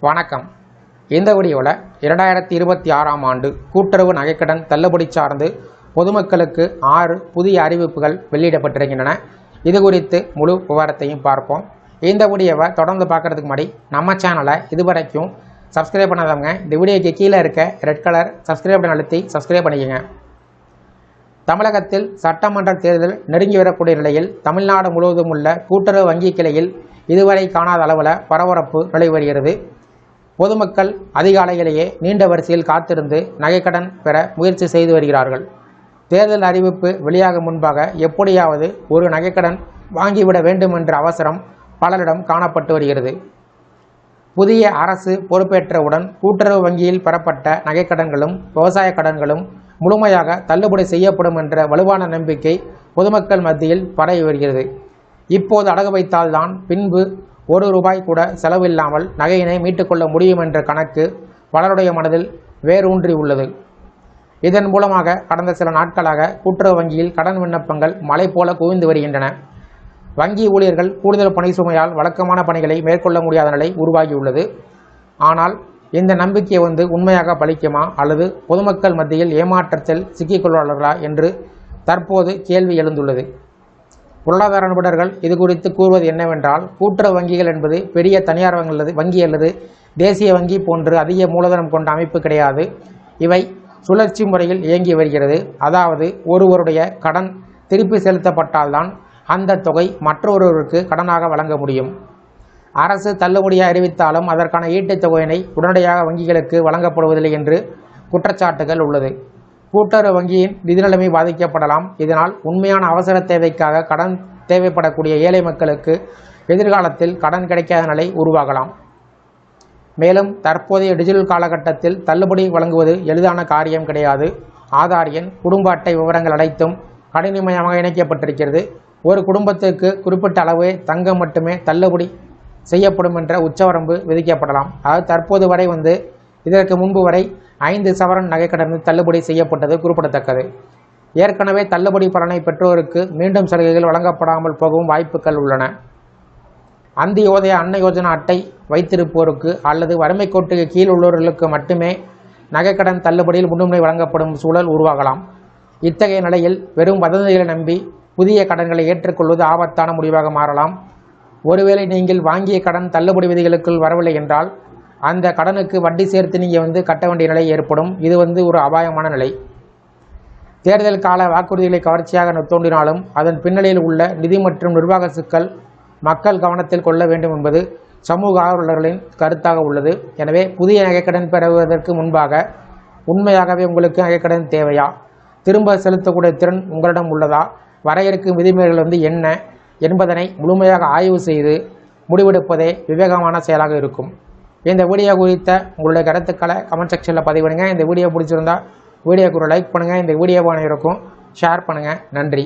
வணக்கம். இந்த வீடியோவில் 2026ஆம் ஆண்டு கூட்டுறவு நகைக்கடன் தள்ளுபடி சார்ந்து பொதுமக்களுக்கு 6 புதிய அறிவிப்புகள் வெளியிடப்பட்டிருக்கின்றன. இது குறித்து முழு விவரத்தையும் பார்ப்போம். இந்த வீடியோவை தொடர்ந்து பார்க்குறதுக்கு முன்னாடி நம்ம சேனலை இதுவரைக்கும் சப்ஸ்கிரைப் பண்ணாதவங்க இந்த வீடியோக்கு கீழே இருக்க ரெட் கலர் சப்ஸ்கிரைப் பட்டன் அழுத்தி சப்ஸ்கிரைப் பண்ணிக்கோங்க. தமிழகத்தில் சட்டமன்ற தேர்தல் நெருங்கி வரக்கூடிய நிலையில் தமிழ்நாடு முழுவதும் உள்ள கூட்டுறவு வங்கி கிளையில் இதுவரை காணாத அளவில் பரபரப்பு நிலவி வருகிறது. பொதுமக்கள் அதிகாலையிலேயே நீண்ட வரிசையில் காத்திருந்து நகைக்கடன் பெற முயற்சி செய்து வருகிறார்கள். தேர்தல் அறிவிப்பு வெளியாக முன்பாக எப்படியாவது ஒரு நகைக்கடன் வாங்கிவிட வேண்டும் என்ற அவசரம் பலரிடம் காணப்பட்டு வருகிறது. புதிய அரசு பொறுப்பேற்றவுடன் கூட்டுறவு வங்கியில் பெறப்பட்ட நகைக்கடன்களும் விவசாய கடன்களும் முழுமையாக தள்ளுபடி செய்யப்படும் என்ற வலுவான நம்பிக்கை பொதுமக்கள் மத்தியில் பரவி வருகிறது. இப்போது அடகு வைத்தால்தான் பின்பு ₹1 கூட செலவில்லாமல் நகையினை மீட்டுக்கொள்ள முடியும் என்ற கணக்கு பலருடைய மனதில் வேரூன்றி உள்ளது. இதன் மூலமாக கடந்த சில நாட்களாக கூட்டுறவு வங்கியில் கடன் விண்ணப்பங்கள் மலை போல குவிந்து வருகின்றன. வங்கி ஊழியர்கள் கூடுதல் பணி சுமையால் வழக்கமான பணிகளை மேற்கொள்ள முடியாத நிலை உருவாகியுள்ளது. ஆனால் இந்த நம்பிக்கை உண்மையாக பலிக்குமா அல்லது பொதுமக்கள் மத்தியில் ஏமாற்றத்தில் சிக்கிக்கொள்வார்களா என்று தற்போது கேள்வி எழுந்துள்ளது. பொருளாதார நிபுணர்கள் இது குறித்து கூறுவது என்னவென்றால், கூட்டுறவு வங்கிகள் என்பது பெரிய தனியார் வங்கி அல்லது தேசிய வங்கி போன்று அதிக மூலதனம் கொண்ட அமைப்பு கிடையாது. இவை சுழற்சி முறையில் இயங்கி வருகிறது. அதாவது ஒருவருடைய கடன் திருப்பி செலுத்தப்பட்டால்தான் அந்த தொகை மற்றொருவருக்கு கடனாக வழங்க முடியும். அரசு தள்ளுபடியை அறிவித்தாலும் அதற்கான ஈட்டுத் தொகையினை உடனடியாக வங்கிகளுக்கு வழங்கப்படுவதில்லை என்று குற்றச்சாட்டுகள் உள்ளது. கூட்டுறவு வங்கியின் நிதி நிலைமை பாதிக்கப்படலாம். இதனால் உண்மையான அவசர தேவைக்காக கடன் தேவைப்படக்கூடிய ஏழை மக்களுக்கு எதிர்காலத்தில் கடன் கிடைக்காத நிலை உருவாகலாம். மேலும் தற்போதைய டிஜிட்டல் காலகட்டத்தில் தள்ளுபடி வழங்குவது எளிதான காரியம் கிடையாது. ஆதார் எண், குடும்ப அட்டை விவரங்கள் அனைத்தும் கணினிமயமாக இணைக்கப்பட்டிருக்கிறது. ஒரு குடும்பத்துக்கு குறிப்பிட்ட அளவு தங்கம் மட்டுமே தள்ளுபடி செய்யப்படும் என்ற உச்சவரம்பு விதிக்கப்படலாம். அதாவது தற்போது வரை இதற்கு முன்பு வரை 5 சவரன் நகைக்கடன் தள்ளுபடி செய்யப்பட்டது குறிப்பிடத்தக்கது. ஏற்கனவே தள்ளுபடி பலனை பெற்றோருக்கு மீண்டும் சலுகைகள் வழங்கப்படாமல் போகவும் வாய்ப்புகள் உள்ளன. அந்தியோதய அன்ன யோஜனா அட்டை வைத்திருப்போருக்கு அல்லது வறுமை கோட்டுக்கு கீழ் உள்ளவர்களுக்கு மட்டுமே நகைக்கடன் தள்ளுபடியில் முன்னுரிமை வழங்கப்படும் சூழல் உருவாகலாம். இத்தகைய நிலையில் வெறும் வதந்திகளை நம்பி புதிய கடன்களை ஏற்றுக்கொள்வது ஆபத்தான முடிவாக மாறலாம். ஒருவேளை நீங்கள் வாங்கிய கடன் தள்ளுபடி விதிகளுக்குள் வரவில்லை என்றால் அந்த கடனுக்கு வட்டி சேர்த்து நீங்கள் கட்ட வேண்டிய நிலை ஏற்படும். இது ஒரு அபாயமான நிலை. தேர்தல் கால வாக்குறுதிகளை கவர்ச்சியாக தோன்றினாலும் அதன் பின்னணியில் உள்ள நிதி மற்றும் நிர்வாக சிக்கல் மக்கள் கவனத்தில் கொள்ள வேண்டும் என்பது சமூக ஆர்வலர்களின் கருத்தாக உள்ளது. எனவே புதிய நகைக்கடன் பெறுவதற்கு முன்பாக உண்மையாகவே உங்களுக்கு நகைக்கடன் தேவையா, திரும்ப செலுத்தக்கூடிய திறன் உங்களிடம் உள்ளதா, வரையறுக்கும் விதிமுறைகள் என்ன என்பதனை முழுமையாக ஆய்வு செய்து முடிவெடுப்பதே விவேகமான செயலாக இருக்கும். இந்த வீடியோ குறித்த உங்களுடைய கருத்துக்களை கமெண்ட் செக்ஷனில் பதிவு பண்ணுங்கள். இந்த வீடியோ பிடிச்சிருந்தா வீடியோக்கு ஒரு லைக் பண்ணுங்கள். இந்த வீடியோவை அனைவருக்கும் ஷேர் பண்ணுங்கள். நன்றி.